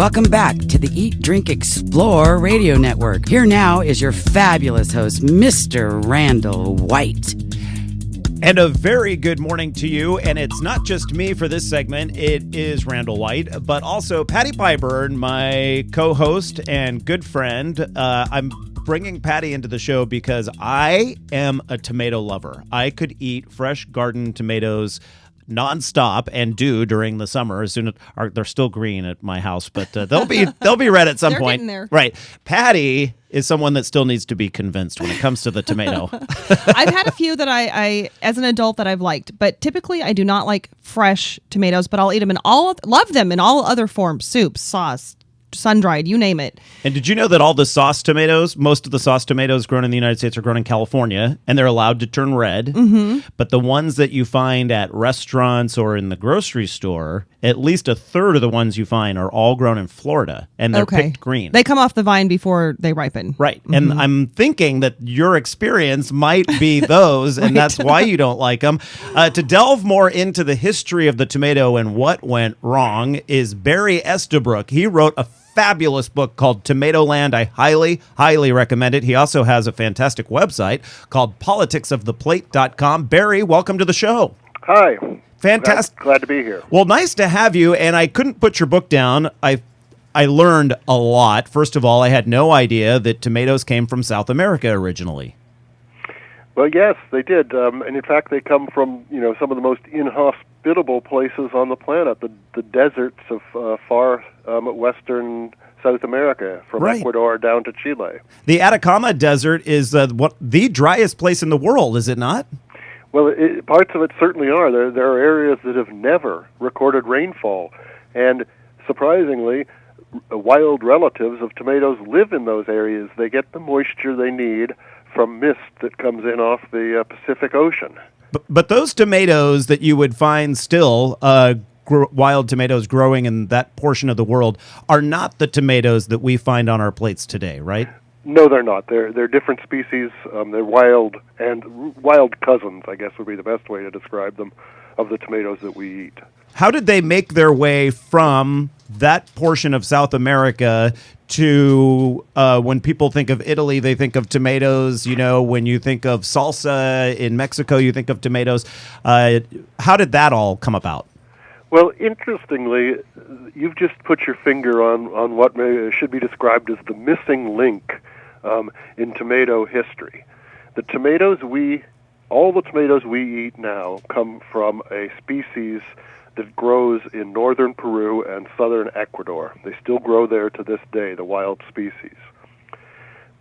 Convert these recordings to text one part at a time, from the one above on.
Welcome back to the Eat, Drink, Explore radio network. Here now is your fabulous host, Mr. Randall White. And a very good morning to you. And it's not just me for this segment. It is Randall White, but also Patty Pyburn, my co-host and good friend. I'm bringing Patty into the show because I am a tomato lover. I could eat fresh garden tomatoes nonstop and do during the summer. As soon as they're still green at my house, but they'll be red at some point. There. Right. Patty is someone that still needs to be convinced when it comes to the tomato. I've had a few that I as an adult that I've liked, but typically I do not like fresh tomatoes, but I'll eat them love them in all other forms, soup, sauce, sun-dried, you name it. And did you know that all the sauce tomatoes, most of the sauce tomatoes grown in the United States are grown in California, and they're allowed to turn red. Mm-hmm. But the ones that you find at restaurants or in the grocery store, at least a third of the ones you find are all grown in Florida, and they're picked green. They come off the vine before they ripen. Right. Mm-hmm. And I'm thinking that your experience might be those, and that's why you don't like them. To delve more into the history of the tomato and what went wrong is Barry Estabrook. He wrote a fabulous book called Tomatoland. I highly recommend it. He also has a fantastic website called politicsoftheplate.com. Barry, welcome to the show. Hi. Fantastic. Glad to be here. Well, nice to have you, and I couldn't put your book down. I learned a lot. First of all, I had no idea that tomatoes came from South America originally. Well, yes, they did. And in fact, they come from, some of the most inhospitable places on the planet, the deserts of far western South America, from Ecuador down to Chile. The Atacama Desert is the driest place in the world, is it not? Well, parts of it certainly are. There are areas that have never recorded rainfall. And surprisingly, wild relatives of tomatoes live in those areas. They get the moisture they need from mist that comes in off the Pacific Ocean. But those tomatoes that you would find still, wild tomatoes growing in that portion of the world, are not the tomatoes that we find on our plates today, right? No, they're not. They're different species. They're wild cousins, I guess would be the best way to describe them, of the tomatoes that we eat. How did they make their way from that portion of South America to when people think of Italy, they think of tomatoes? When you think of salsa in Mexico, you think of tomatoes. How did that all come about? Well, interestingly, you've just put your finger on what should be described as the missing link in tomato history. All the tomatoes we eat now come from a species that grows in northern Peru and southern Ecuador. They still grow there to this day, the wild species.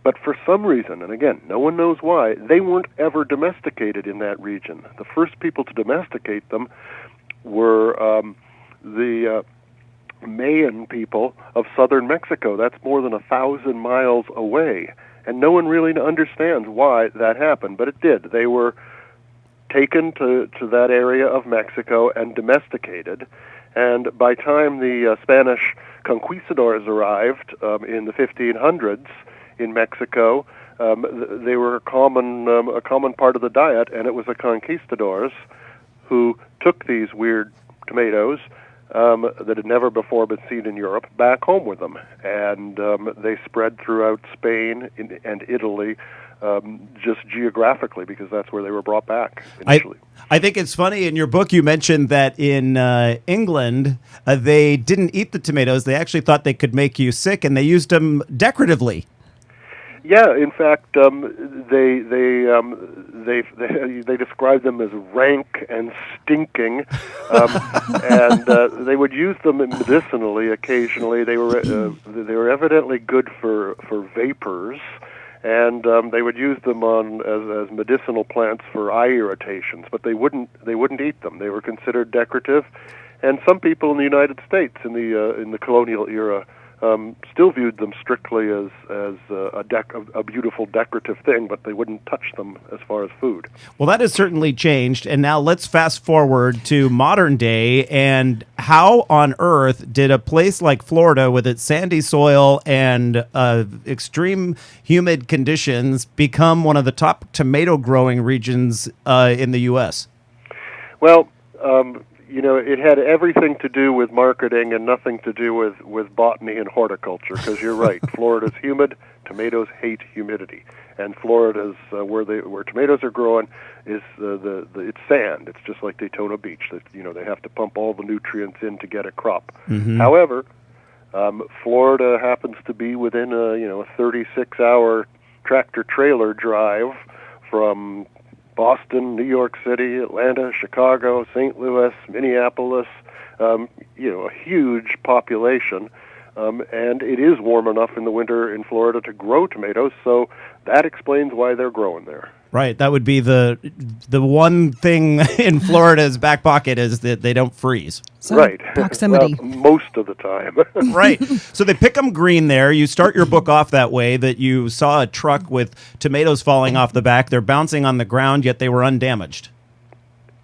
But for some reason, and again, no one knows why, they weren't ever domesticated in that region. The first people to domesticate them were the Mayan people of southern Mexico. That's more than 1,000 miles away. And no one really understands why that happened, but it did. They were taken to that area of Mexico and domesticated. And by the time the Spanish conquistadors arrived in the 1500s in Mexico, they were a common part of the diet, and it was the conquistadors who took these weird tomatoes that had never before been seen in Europe back home with them. And they spread throughout Spain and Italy just geographically, because that's where they were brought back initially. I think it's funny, in your book you mentioned that in England they didn't eat the tomatoes. They actually thought they could make you sick, and they used them decoratively. Yeah, in fact, they described them as rank and stinking, and they would use them medicinally occasionally. They were evidently good for vapors, and they would use them as medicinal plants for eye irritations. But they wouldn't eat them. They were considered decorative, and some people in the United States in the colonial era still viewed them strictly as a beautiful decorative thing, but they wouldn't touch them as far as food. Well, that has certainly changed, and now let's fast forward to modern day, and how on earth did a place like Florida, with its sandy soil and extreme humid conditions, become one of the top tomato growing regions in the U.S.? Well, it had everything to do with marketing and nothing to do with botany and horticulture, because you're right. Florida's humid. Tomatoes hate humidity. And Florida's where tomatoes are growing is it's sand. It's just like Daytona Beach. They have to pump all the nutrients in to get a crop. Mm-hmm. However, Florida happens to be within a 36-hour tractor-trailer drive from Boston, New York City, Atlanta, Chicago, St. Louis, Minneapolis, a huge population. And it is warm enough in the winter in Florida to grow tomatoes, so that explains why they're growing there. Right. That would be the one thing in Florida's back pocket is that they don't freeze. So right. Proximity. Well, most of the time. Right. So they pick them green there. You start your book off that way, that you saw a truck with tomatoes falling off the back. They're bouncing on the ground, yet they were undamaged.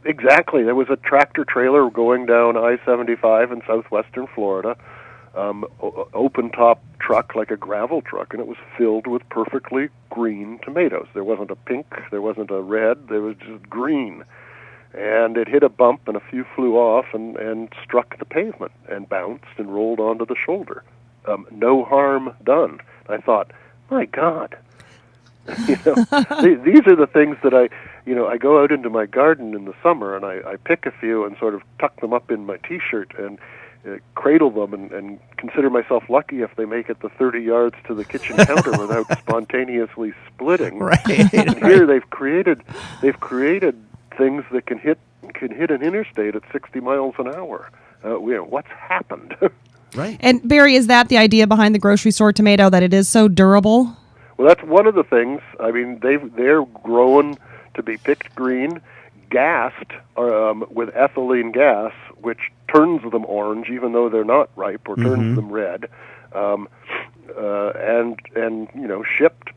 Exactly. There was a tractor trailer going down I-75 in southwestern Florida, open top truck like a gravel truck, and it was filled with perfectly green tomatoes. There wasn't a pink, there wasn't a red, there was just green. And it hit a bump, and a few flew off and struck the pavement and bounced and rolled onto the shoulder. No harm done. I thought, my God. These are the things that I go out into my garden in the summer, and I pick a few and sort of tuck them up in my T-shirt and cradle them and consider myself lucky if they make it the 30 yards to the kitchen counter without spontaneously splitting. Right. And here they've created things that can hit an interstate at 60 miles an hour. What's happened? Right. And Barry, is that the idea behind the grocery store tomato, that it is so durable? Well, that's one of the things. I mean, they're grown to be picked green, gassed with ethylene gas, which turns them orange, even though they're not ripe, or turns them red, and shipped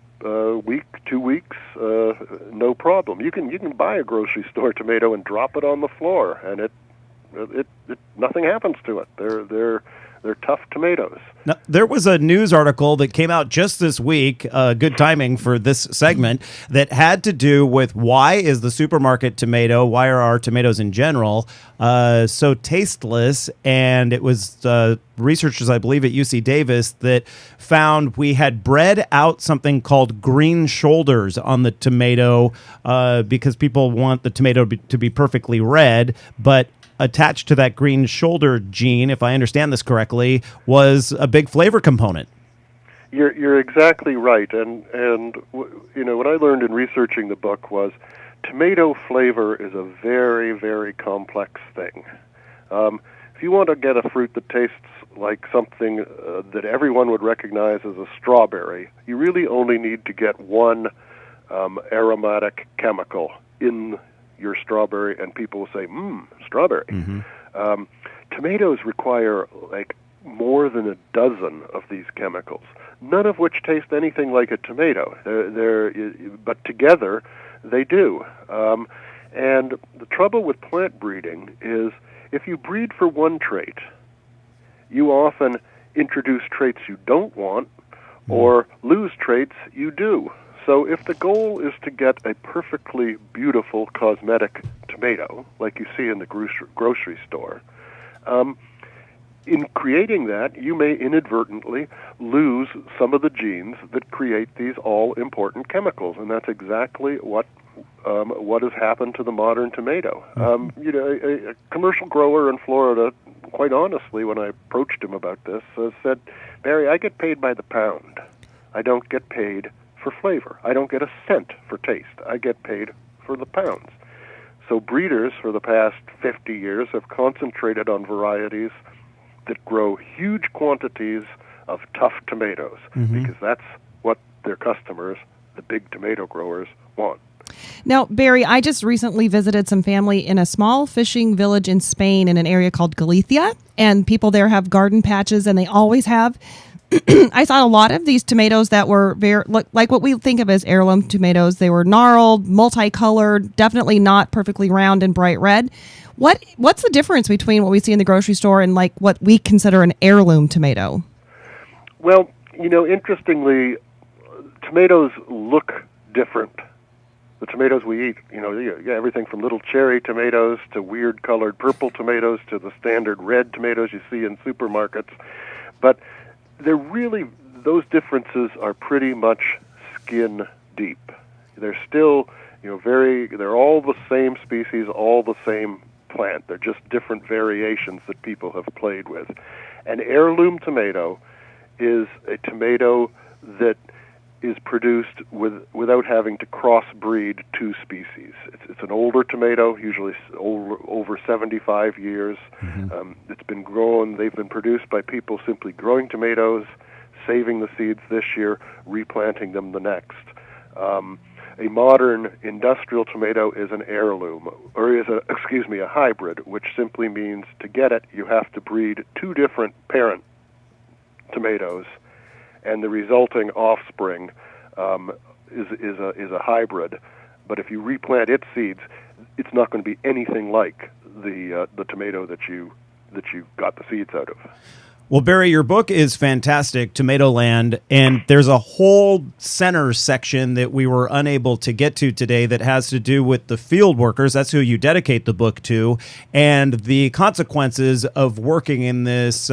week, 2 weeks, no problem. You can buy a grocery store tomato and drop it on the floor, and it nothing happens to it. They're tough tomatoes. Now, there was a news article that came out just this week, good timing for this segment, that had to do with why is the supermarket tomato, why are our tomatoes in general so tasteless? And it was researchers, I believe, at UC Davis that found we had bred out something called green shoulders on the tomato because people want the tomato to be perfectly red, but attached to that green shoulder gene, if I understand this correctly, was a big flavor component. You're exactly right, and what I learned in researching the book was tomato flavor is a very, very complex thing. If you want to get a fruit that tastes like something that everyone would recognize as a strawberry, you really only need to get one aromatic chemical in your strawberry, and people will say, strawberry. Mm-hmm. Tomatoes require more than a dozen of these chemicals, none of which taste anything like a tomato. But together they do. And the trouble with plant breeding is if you breed for one trait, you often introduce traits you don't want or lose traits you do. So if the goal is to get a perfectly beautiful cosmetic tomato, like you see in the grocery store, in creating that, you may inadvertently lose some of the genes that create these all-important chemicals, and that's exactly what has happened to the modern tomato. A commercial grower in Florida, quite honestly, when I approached him about this, said, "Barry, I get paid by the pound. I don't get paid for flavor. I don't get a cent for taste. I get paid for the pounds." So breeders for the past 50 years have concentrated on varieties that grow huge quantities of tough tomatoes because that's what their customers, the big tomato growers, want. Now, Barry, I just recently visited some family in a small fishing village in Spain in an area called Galicia, and people there have garden patches, and they always have. I saw a lot of these tomatoes that were very like what we think of as heirloom tomatoes. They were gnarled, multicolored, definitely not perfectly round and bright red. What's the difference between what we see in the grocery store and like what we consider an heirloom tomato? Well, interestingly, tomatoes look different the tomatoes we eat, you got everything from little cherry tomatoes to weird colored purple tomatoes to the standard red tomatoes you see in supermarkets. But those differences are pretty much skin deep. They're still, they're all the same species, all the same plant. They're just different variations that people have played with. An heirloom tomato is a tomato that is produced without having to crossbreed two species. It's an older tomato, usually over 75 years. Mm-hmm. It's been grown. They've been produced by people simply growing tomatoes, saving the seeds this year, replanting them the next. A modern industrial tomato is an heirloom, or is a hybrid, which simply means to get it, you have to breed two different parent tomatoes, and the resulting offspring is a hybrid. But if you replant its seeds, it's not going to be anything like the tomato that you got the seeds out of. Well, Barry, your book is fantastic, Tomatoland, and there's a whole center section that we were unable to get to today that has to do with the field workers. That's who you dedicate the book to, and the consequences of working in this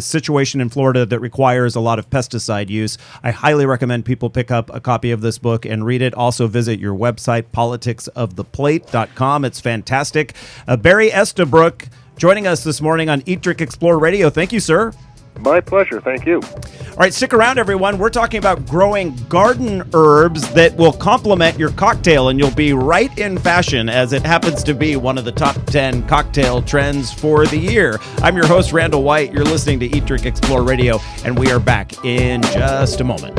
situation in Florida that requires a lot of pesticide use. I highly recommend people pick up a copy of this book and read it. Also visit your website, politicsoftheplate.com. It's fantastic. Barry Estabrook joining us this morning on Eat, Drink, Explore Radio. Thank you, sir. My pleasure. Thank you. All right, stick around, everyone. We're talking about growing garden herbs that will complement your cocktail, and you'll be right in fashion, as it happens to be one of the top 10 cocktail trends for the year. I'm your host, Randall White. You're listening to Eat, Drink, Explore Radio, and we are back in just a moment.